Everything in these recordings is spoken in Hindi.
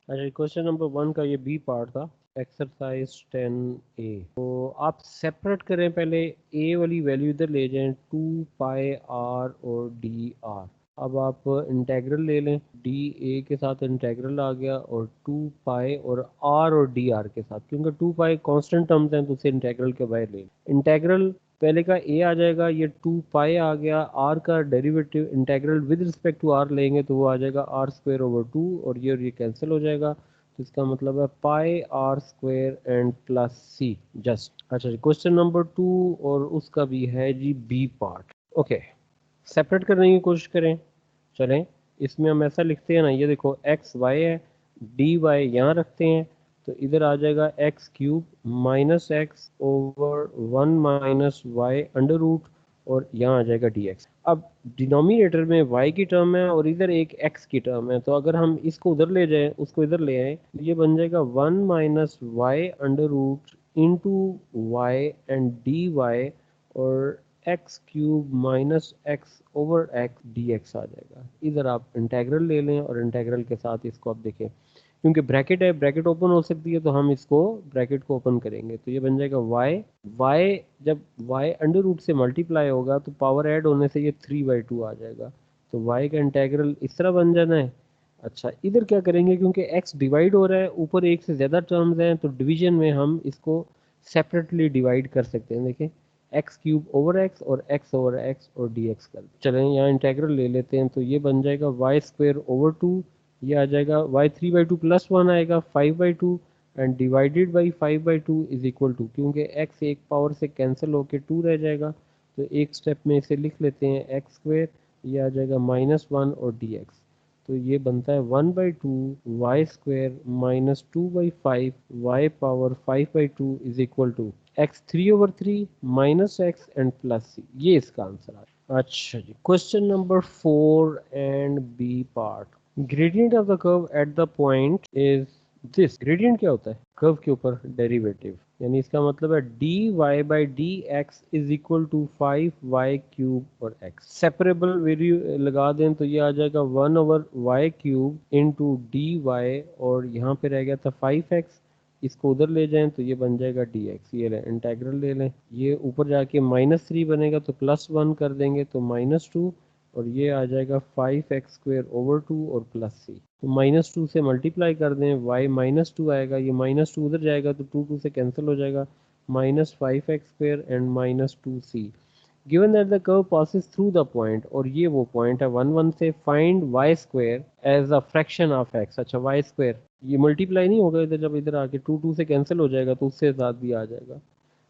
अच्छा, क्वेश्चन नंबर 1 का ये बी पार्ट था, एक्सरसाइज 10A। तो आप सेपरेट करें, पहले ए वाली वैल्यू इधर ले जाएं, 2 पाई आर और डी आर। अब आप इंटेग्रल ले लें, डी ए के साथ इंटेग्रल आ गया और 2 पाई और डी आर के साथ, क्योंकि 2 पाई कांस्टेंट टर्म्स हैं तो उसे इंटेग्रल के बाहर ले। इंटेग्रल पहले का ए आ जाएगा, ये 2 पाई आ गया, आर का derivative integral with respect to r लेंगे तो वो आ जाएगा r² over 2, और ये कैंसिल हो जाएगा। तो इसका मतलब है pi r² and plus c just. अच्छा जी, क्वेश्चन नंबर 2 और उसका भी है जी बी पार्ट। ओके, सेपरेट करने की कोशिश करें। चलें, इसमें हम ऐसा लिखते हैं ना, ये देखो एक्स वाई है, डी वाई यहाँ रखते हैं तो इधर आ जाएगा x³ minus x over 1 minus y under root, और यहाँ आ जाएगा dx। अब डिनोमिनेटर में y की टर्म है और इधर एक x की टर्म है, तो अगर हम इसको उधर ले जाएं, उसको इधर ले आए, तो ये बन जाएगा 1 minus y under root into y and d y, और x³ minus x over x d x आ जाएगा। इधर आप इंटेग्रल ले लें और इंटेग्रल के साथ इसको आप देखें, क्योंकि ब्रैकेट है, ब्रैकेट ओपन हो सकती है तो हम इसको ब्रैकेट को ओपन करेंगे, तो ये बन जाएगा y। जब y अंडर रूट से मल्टीप्लाई होगा तो पावर ऐड होने से ये 3/2 आ जाएगा, तो y का इंटेग्रल इस तरह बन जाना है। अच्छा, इधर क्या करेंगे, क्योंकि x डिवाइड हो रहा है, ऊपर एक से ज़्यादा टर्म्स हैं, तो डिवीजन में हम इसको सेपरेटली डिवाइड कर सकते हैं। देखें, x³ ओवर x और x ओवर x और dx कर चलें, यहाँ इंटेग्रल ले लेते हैं, तो ये बन जाएगा y²/2, ये आ जाएगा y3/2 प्लस 1 आएगा 5/2, and divided by 5/2 is equal to, क्योंकि x एक पावर से कैंसिल होके 2 रह जाएगा, तो एक स्टेप में इसे लिख लेते हैं x², ये आ जाएगा -1 और dx। तो ये बनता है 1/2 y² minus 2/5 y power 5/2 is equal to x3/3 minus x and plus c। ये इसका आंसर है। अच्छा जी, question number 4 and b part. Gradient of the curve at the point is this. Gradient क्या होता है? कर्व के ऊपर डेरिवेटिव, यानी इसका मतलब है d y by d x is equal to 5y³ और x। सेपरेबल वैल्यू लगा दें तो ये आ जाएगा 1/y³ इंटू डी वाई, और यहाँ पे रह गया था 5x, इसको उधर ले जाएं तो ये बन जाएगा dx। ये लें, इंटेग्रल ले लें, ये ऊपर जाके -3 बनेगा तो +1 कर देंगे तो -2, और ये आ जाएगा 5x² over 2 और प्लस सी। तो -2 से मल्टीप्लाई कर दें, y -2 आएगा, ये -2 उधर जाएगा तो 2 से कैंसिल हो जाएगा, -5x² and -2c। Given that the curve passes through the point, और ये वो पॉइंट है 1 1 से, find y² as a fraction of x। अच्छा, y², ये मल्टीप्लाई नहीं होगा इधर, जब इधर आके 2 से कैंसिल हो जाएगा तो उससे साथ भी आ जाएगा।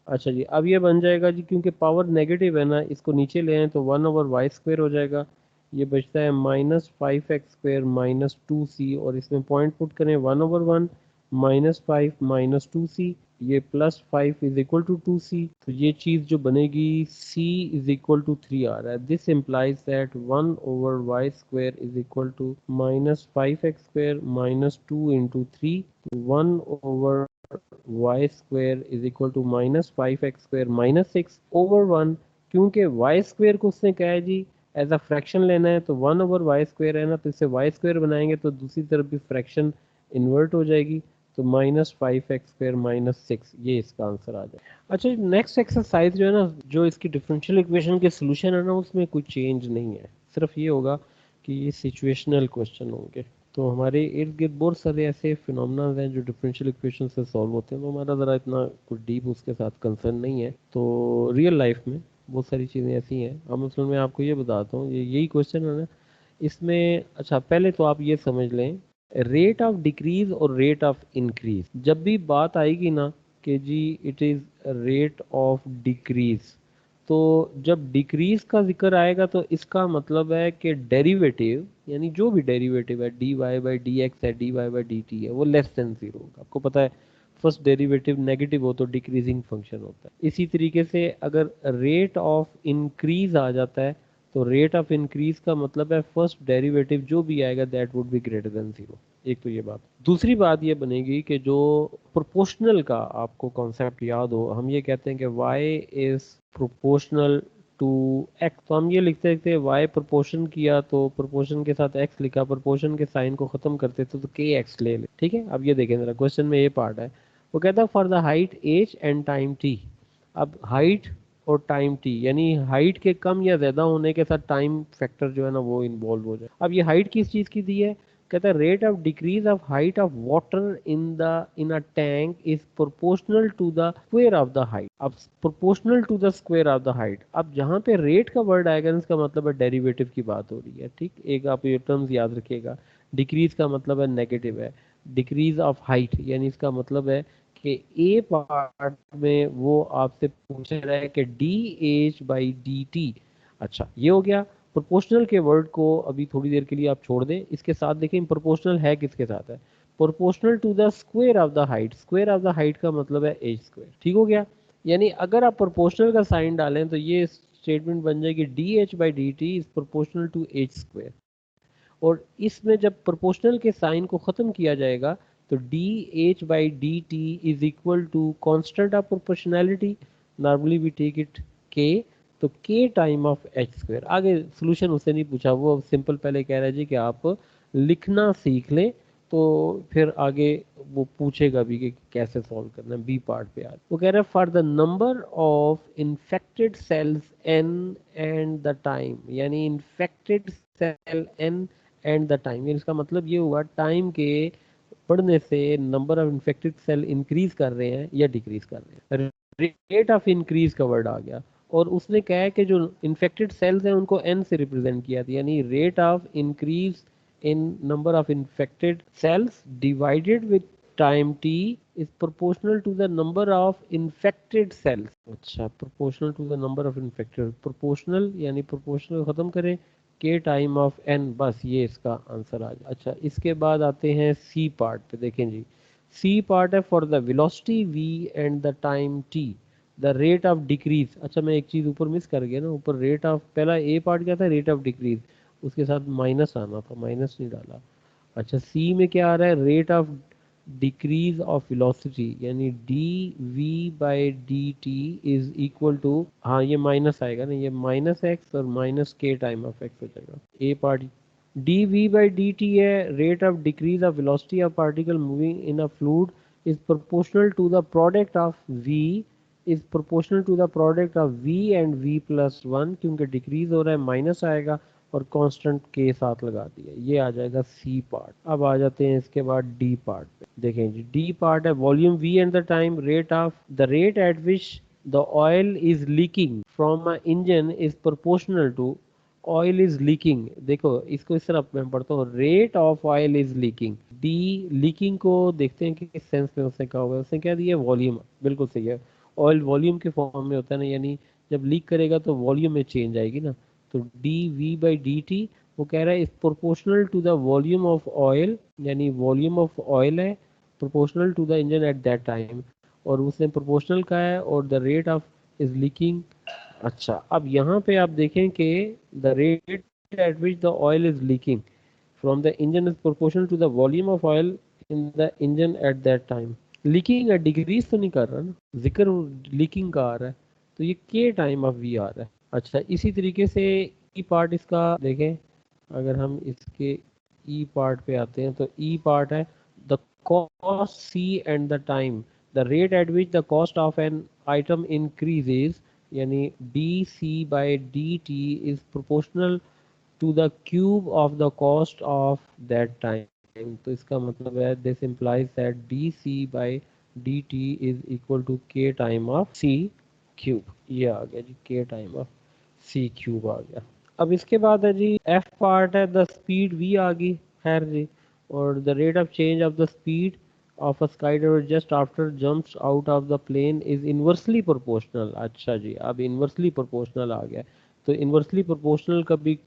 अच्छा जी, अब ये बन जाएगा जी, क्योंकि पावर नेगेटिव है ना, इसको नीचे ले आए तो 1/y² हो जाएगा, ये बचता है -5x² -2c, और इसमें पॉइंट पुट करें 1/1 -5 -2c, ये +5 इज इक्वल टू 2c, तो ये चीज़ जो बनेगी c इज इक्वल टू 3 आ रहा है। This implies that 1/y² is equal to -5x² -2 into 3, 1/y² is equal to -5x² -6/1, क्योंकि y² को उसने कहा है जी एज अ फ्रैक्शन लेना है, तो 1/y² है ना, तो इसे y² बनाएंगे तो दूसरी तरफ भी फ्रैक्शन इन्वर्ट हो जाएगी, तो -5x² -6, ये इसका आंसर आ जाए। अच्छा, नेक्स्ट एक्सरसाइज जो है ना, जो इसकी डिफरेंशियल इक्वेशन के सोल्यूशन है ना, उसमें कोई चेंज नहीं है, सिर्फ ये होगा कि ये सिचुएशनल क्वेश्चन होंगे। तो हमारे इर्द गिर्द बहुत सारे ऐसे फिनोमेना हैं जो डिफरेंशियल इक्वेशन से सॉल्व होते हैं, तो हमारा ज़रा इतना कुछ डीप उसके साथ कंसर्न नहीं है। तो रियल लाइफ में बहुत सारी चीज़ें ऐसी हैं। अब मतलब मैं आपको ये बताता हूँ, ये यही क्वेश्चन है ना इसमें। अच्छा, पहले तो आप ये समझ लें, रेट ऑफ डिक्रीज और रेट ऑफ इंक्रीज, जब भी बात आएगी ना कि जी it is rate of decrease, तो जब डिक्रीज का जिक्र आएगा तो इसका मतलब है कि डेरिवेटिव, यानी जो भी डेरिवेटिव है d y by d x है, d y by d t है, वो लेस देन जीरो होगा। आपको पता है फर्स्ट डेरिवेटिव नेगेटिव हो तो डिक्रीजिंग फंक्शन होता है। इसी तरीके से अगर रेट ऑफ इंक्रीज आ जाता है तो रेट ऑफ इंक्रीज का मतलब है फर्स्ट डेरिवेटिव जो भी आएगा that would be greater than zero. एक तो ये बात। दूसरी बात ये बनेगी कि जो प्रोपोर्शनल का आपको कॉन्सेप्ट याद हो, हम ये कहते हैं कि y is proportional to x, तो हम ये लिखते थे वाई प्रोपोर्शन किया तो प्रोपोर्शन के साथ एक्स लिखा, प्रोपोर्शन के साइन को खत्म करते थे तो के एक्स ले ले। ठीक है, अब ये देखें जरा क्वेश्चन में ये पार्ट है, वो कहता है for the height h and time t. अब हाइट और टाइम टी, यानी हाइट के कम या ज्यादा होने के साथ टाइम फैक्टर जो है ना वो इन्वॉल्व हो जाए। अब ये हाइट किस चीज की दी है, कहता है rate of decrease of height of water in a tank is proportional to the square of the height. अब proportional to the square of the height, अब जहां पे रेट का वर्ड आएगा इसका मतलब है डेरिवेटिव की बात हो रही है। ठीक, एक आप ये टर्म्स याद रखिएगा। डिक्रीज का मतलब है नेगेटिव है, डिक्रीज ऑफ हाइट यानी इसका मतलब है कि ए पार्ट में वो आपसे पूछ रहा है कि D h by d T. अच्छा ये हो गया। प्रोपोर्शनल के वर्ड को अभी थोड़ी देर के लिए आप छोड़ दें, इसके साथ देखें प्रोपोर्शनल है किसके साथ है, proportional to the square of the height. Square of the height का मतलब है एच स्क्वायर। ठीक हो गया, यानी अगर आप प्रोपोर्शनल का साइन डालें तो ये स्टेटमेंट बन जाएगी d h by d t is proportional to h square. और इसमें जब प्रोपोर्शनल के साइन को खत्म किया जाएगा तो d h by d t is equal to constant of proportionality, normally we take it k, तो k time of h square. आगे सोल्यूशन उससे नहीं पूछा, वो सिंपल पहले कह रहा है जी कि आप लिखना सीख लें तो फिर आगे वो पूछेगा भी कि कैसे सॉल्व करना है। बी पार्ट पे आज वो कह रहा है for the number of infected cells n and the time, यानी infected cell n and the time, इसका मतलब ये हुआ टाइम के बढ़ने से number of infected cell increase कर रहे हैं या डिक्रीज कर रहे हैं। रेट ऑफ इंक्रीज का वर्ड आ गया और उसने कहा है कि जो इन्फेक्टेड सेल्स हैं उनको एन से रिप्रेजेंट किया था, यानी rate of increase in number of infected cells divided with time t is proportional to the number of infected cells। अच्छा, proportional to the number of infected, proportional यानी proportional खत्म करें के टाइम ऑफ n, बस ये इसका आंसर आ जाए। अच्छा इसके बाद आते हैं सी पार्ट पे, देखें जी सी पार्ट है for the velocity v and the time t the rate of decrease. अच्छा मैं एक चीज ऊपर मिस कर गया ना, ऊपर रेट ऑफ, पहला ए पार्ट क्या था, रेट ऑफ डिक्रीज, उसके साथ माइनस आना था, माइनस नहीं डाला। अच्छा सी में क्या आ रहा है, rate of decrease of velocity, यानी d v by d t is equal to, हाँ ये माइनस आएगा ना, ये माइनस एक्स और माइनस के टाइम ऑफ एक्स हो जाएगा। A part d v by d t है, rate of decrease of velocity of particle moving in a fluid is proportional to the product of v, is proportional to the product of v and v plus one, क्योंकि डिक्रीज हो रहा है माइनस आएगा और कांस्टेंट के साथ लगा दिया, ये आ जाएगा सी पार्ट। अब आ जाते हैं इसके बाद डी पार्ट पे, देखें जी डी पार्ट है volume v and the time, rate of the rate at which the oil is leaking from a engine is proportional to oil is leaking. देखो इसको इस तरह मैं पढ़ता हूँ, rate of oil is leaking, d leaking को देखते हैं कि किस सेंस में उसने कहा हुआ है, उसने क्या दिया वॉल्यूम, बिल्कुल सही है, ऑयल वॉल्यूम के फॉर्म में होता है ना, यानी जब लीक करेगा तो वॉल्यूम में चेंज आएगी ना, तो d v by d t वो कह रहा है is proportional to the volume of oil, यानी वॉल्यूम ऑफ ऑयल है proportional to the engine at that time, और उसने प्रोपोर्शनल का है और the rate of is leaking. अच्छा अब यहाँ पे आप देखें कि the rate at which the oil is leaking from the engine is proportional to the volume of oil in the engine at that time. Leaking है, डिक्रीज तो नहीं कर रहा ना, जिक्र लीकिंग का आ रहा है, तो ये के टाइम ऑफ वी आ रहा है। अच्छा इसी तरीके से ई पार्ट इसका देखें, अगर हम इसके ई पार्ट पे आते हैं तो ई पार्ट है the cost c and the time, the rate at which the cost of an item increases, यानी d c by d t is proportional to the cube of the cost of that time. तो इसका मतलब है this implies that d c by d t is equal to k time of c cube. ये आ गया जी k time of c cube आ गया। अब इसके बाद है जी एफ पार्ट है द स्पीड वी आ गई, खैर जी, और the rate of change of the speed of a skydiver just after jumps out of the plane is inversely proportional. अच्छा जी अब इनवर्सली प्रोपोर्शनल आ गया, तो इनवर्सली प्रोपोर्शनल का भी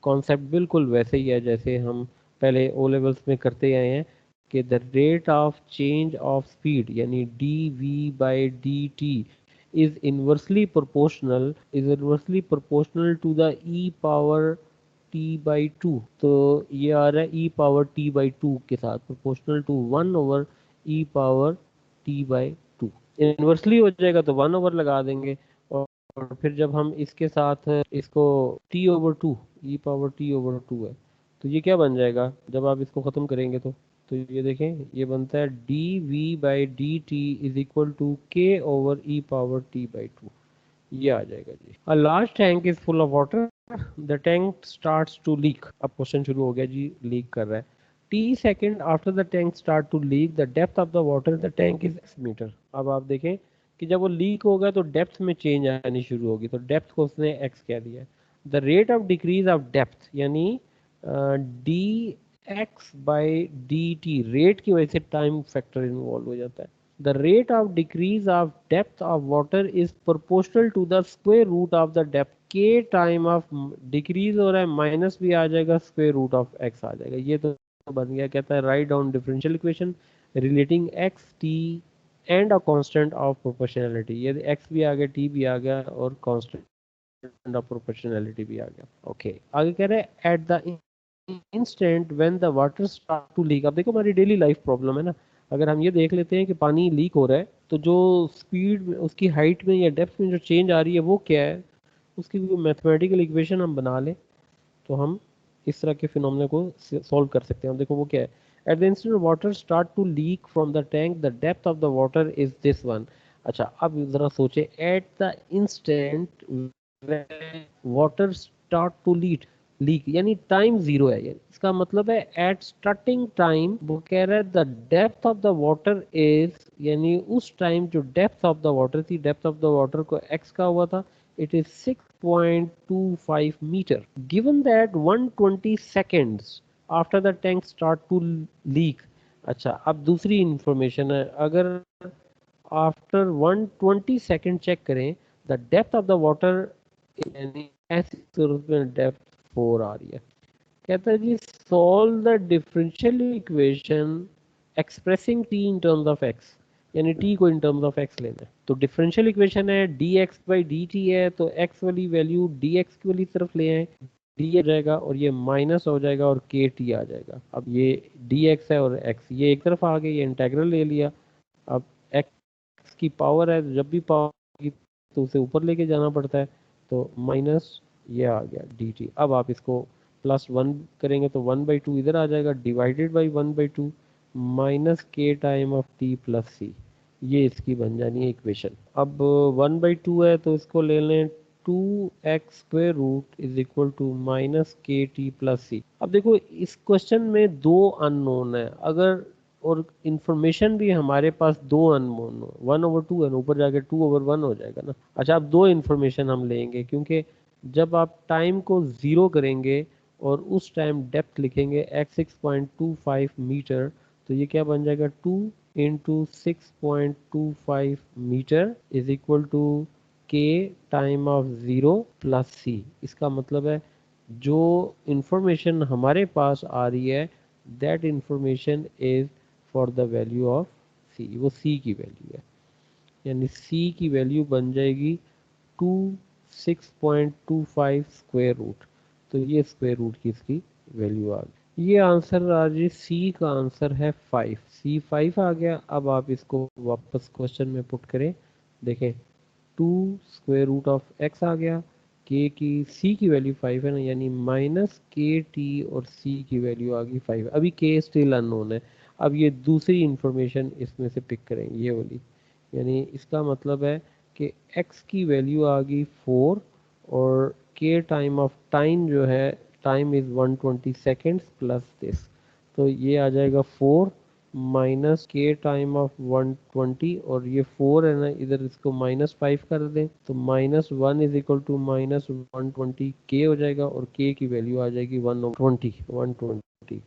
कॉन्सेप्ट बिल्कुल वैसे ही है जैसे हम पहले ओ लेवल्स में करते आए हैं कि the rate of change of speed यानी d v by d t is inversely proportional to the e power t by 2। तो ये आ रहा है e पावर t by 2 के साथ proportional to 1 over e power t by 2। Inversely हो जाएगा तो 1 ओवर लगा देंगे और और फिर जब हम इसके साथ इसको t/2 e⁻t/2 है, तो ये क्या बन जाएगा जब आप इसको ख़त्म करेंगे तो ये देखें, ये बनता है dv/dt is equal to k/e⁻t/2। ये आ जाएगा जी। A large tank is full of water, the tank starts to leak. अब क्वेश्चन शुरू हो गया जी, लीक कर रहा है। T second after the tank start to leak, the depth of the water the tank is metre. अब आप देखें कि जब वो लीक होगा तो डेप्थ में चेंज आनी शुरू होगी, तो डेप्थ को उसने एक्स कह दिया है। The rate of decrease of depth यानी d x by d t, rate की वजह से टाइम फैक्टर इन्वॉल्व हो जाता है। The rate of decrease of depth of water is proportional to the square root of the depth। k time of decrease हो रहा है, माइनस भी आ जाएगा, स्क्वायर रूट ऑफ एक्स आ जाएगा। ये तो बन गया। कहता है write down differential equation relating x T and a constant of proportionality. ये एक्स भी आ गया, टी भी आ गया और कांस्टेंट ऑफ प्रोपोर्शनैलिटी भी आ गया। ओके, आगे कह रहे हैं at the instant when the water start to leak. अब देखो हमारी डेली लाइफ प्रॉब्लम है ना, अगर हम ये देख लेते हैं कि पानी लीक हो रहा है तो जो स्पीड में, उसकी हाइट में या डेप्थ में जो चेंज आ रही है वो क्या है, उसकी मैथमेटिकल इक्वेशन हम बना लें तो हम इस तरह के फिनोमेना को सॉल्व कर सकते हैं। हम देखो वो क्या है। At the instant water start to leak from the tank the depth of the water is this one. अच्छा, अब जरा सोचे, at the instant water start to leak यानी टाइम जीरो है, यानी इसका मतलब है एट स्टार्टिंग टाइम वो कह रहा है the depth of the water is, यानी उस टाइम जो डेप्थ ऑफ द वाटर थी, डेप्थ ऑफ द वाटर को एक्स का हुआ था, it is 6.25 meter, given that 120 seconds after the tank start to leak। अच्छा, अब दूसरी इंफॉर्मेशन है, अगर आफ्टर 120 सेकंड चेक करें the depth of the water, यानी ऐसी सूरत में डेप्थ 4 आ रही है। कहता है जी solve the differential equation expressing t in terms of x, यानी टी को इन टर्म्स ऑफ एक्स लेना है। तो डिफरेंशियल इक्वेशन है d x by d t है, तो एक्स वाली वैल्यू डी एक्स की वाली तरफ ले आए, डी आ जाएगा और ये माइनस हो जाएगा और के टी आ जाएगा। अब ये डी एक्स है और एक्स ये एक तरफ आ गया, ये इंटेग्रल ले लिया। अब एक्स की पावर है, जब भी पावर तो उसे ऊपर लेके जाना पड़ता है, तो माइनस ये आ गया डी टी। अब आप इसको प्लस वन करेंगे तो 1/2 इधर आ जाएगा, डिवाइडेड बाई 1/2 माइनस के टाइम ऑफ टी प्लस सी। ये इसकी बन जानी है इक्वेशन। अब 1/2 है तो इसको ले लें 2x square root is equal to minus k t plus c. अब देखो इस क्वेश्चन में दो अननोन है, अगर और इंफॉर्मेशन भी हमारे पास दो अननोन हो, 1/2 है, ऊपर जाके 2/1 हो जाएगा ना। अच्छा, अब दो इंफॉर्मेशन हम लेंगे, क्योंकि जब आप टाइम को ज़ीरो करेंगे और उस टाइम डेप्थ लिखेंगे एक्स 6.25 मीटर, तो ये क्या बन जाएगा 2 into 6.25 metre is equal to k time of zero plus c. इसका मतलब है जो इंफॉर्मेशन हमारे पास आ रही है that information is for the value of C, वो सी की वैल्यू है, यानी सी की वैल्यू बन जाएगी 6.25 स्क्वायर रूट। तो ये स्क्वायर रूट की इसकी वैल्यू आ गई। ये आंसर आ जी, सी का आंसर है 5, सी 5 आ गया। अब आप इसको वापस क्वेश्चन में पुट करें, देखें 2 स्क्वायर रूट ऑफ एक्स आ गया, के की सी की वैल्यू 5 है ना, यानी माइनस के टी और सी की वैल्यू आ गई 5। अभी के स्टिल अननोन है। अब ये दूसरी इंफॉर्मेशन इसमें से पिक करें, ये वाली, यानी इसका मतलब है कि x की वैल्यू आ गई 4 और k टाइम ऑफ टाइम जो है, time is 120 seconds plus this, तो ये आ जाएगा 4 माइनस के टाइम ऑफ 120, और ये 4 है ना, इधर इसको -5 कर दें तो -1 इज इक्वल टू -120 के हो जाएगा, और के की वैल्यू आ जाएगी 120।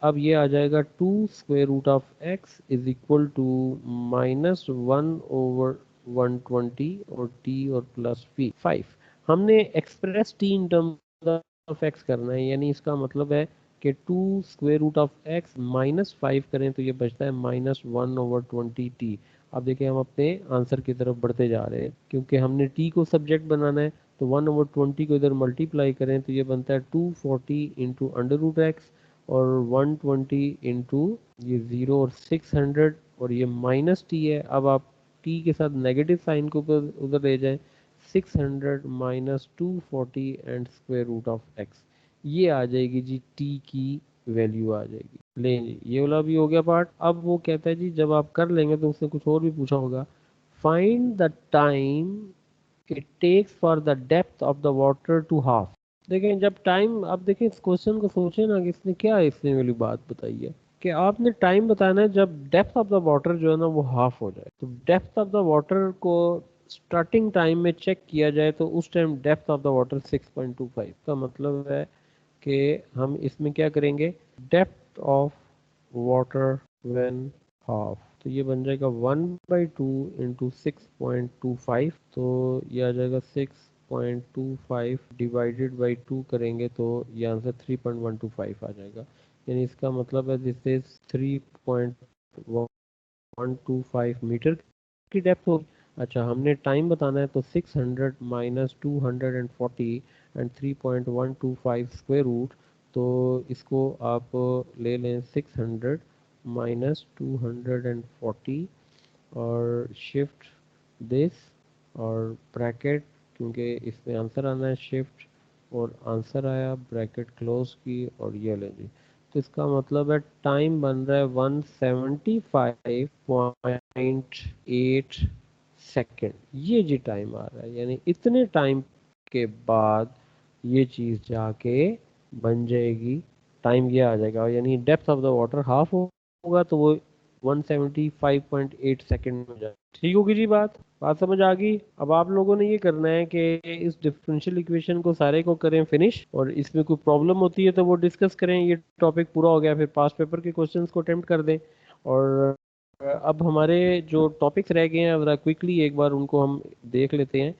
अब ये आ जाएगा 2 square root of x is equal to -1/120 और टी और प्लस पी 5। हमने express t in terms of x करना है, यानी इसका मतलब है कि 2 स्क्वायर रूट ऑफ एक्स -5 करें तो ये बचता है -1/20 टी। अब देखिए हम अपने आंसर की तरफ बढ़ते जा रहे हैं, क्योंकि हमने टी को सब्जेक्ट बनाना है, तो 1/20 को इधर मल्टीप्लाई करें तो ये बनता है 240 इंटू अंडर रूट एक्स और 120 इंटू ये 0 और 600 और ये माइनस टी है। अब आप टी के साथ नेगेटिव साइन को उधर ले जाएं, 600 minus 240 and square root of x, ये आ जाएगी जी टी की वैल्यू आ जाएगी। ले जी ये वाला भी हो गया पार्ट। अब वो कहता है जी जब आप कर लेंगे तो उसने कुछ और भी पूछा होगा, find the time it takes for the depth of the water to half. देखें जब टाइम, अब देखें इस क्वेश्चन को सोचें ना कि इसने क्या इसने वाली बात बताई है कि आपने टाइम बताना है जब डेप्थ ऑफ द वाटर जो है ना वो हाफ हो जाए। तो डेप्थ ऑफ द वाटर को स्टार्टिंग टाइम में चेक किया जाए तो उस time depth of the water 6.25 का मतलब है कि हम इसमें क्या करेंगे, depth of water when half, तो ये बन जाएगा 1/2 इंटू 6.25, तो ये आ जाएगा 6.25 डिवाइडेड बाई 2 करेंगे तो ये आंसर 3.125 आ जाएगा। यानी इसका मतलब है दिस इज 3.125 मीटर की डेप्थ होगी। अच्छा हमने टाइम बताना है तो 600 माइनस 240 एंड 3.125 स्क्वायर रूट, तो इसको आप ले लें 600 माइनस 240 और शिफ्ट दिस और ब्रैकेट, क्योंकि इसमें आंसर आना है शिफ्ट और आंसर आया ब्रैकेट क्लोज की और ये ले जी। तो इसका मतलब है टाइम बन रहा है 175.8 सेकेंड, ये जी टाइम आ रहा है। यानी इतने टाइम के बाद ये चीज़ जाके बन जाएगी, टाइम ये आ जाएगा, यानी depth of the water half होगा तो वो 175.8 सेकेंड में जाए। ठीक होगी जी बात बात समझ आ गई। अब आप लोगों ने ये करना है कि इस डिफरेंशियल इक्वेशन को सारे को करें फिनिश, और इसमें कोई प्रॉब्लम होती है तो वो डिस्कस करें। ये टॉपिक पूरा हो गया, फिर पास पेपर के क्वेश्चंस को अटेम्प्ट कर दें। और अब हमारे जो टॉपिक्स रह गए हैं क्विकली एक बार उनको हम देख लेते हैं।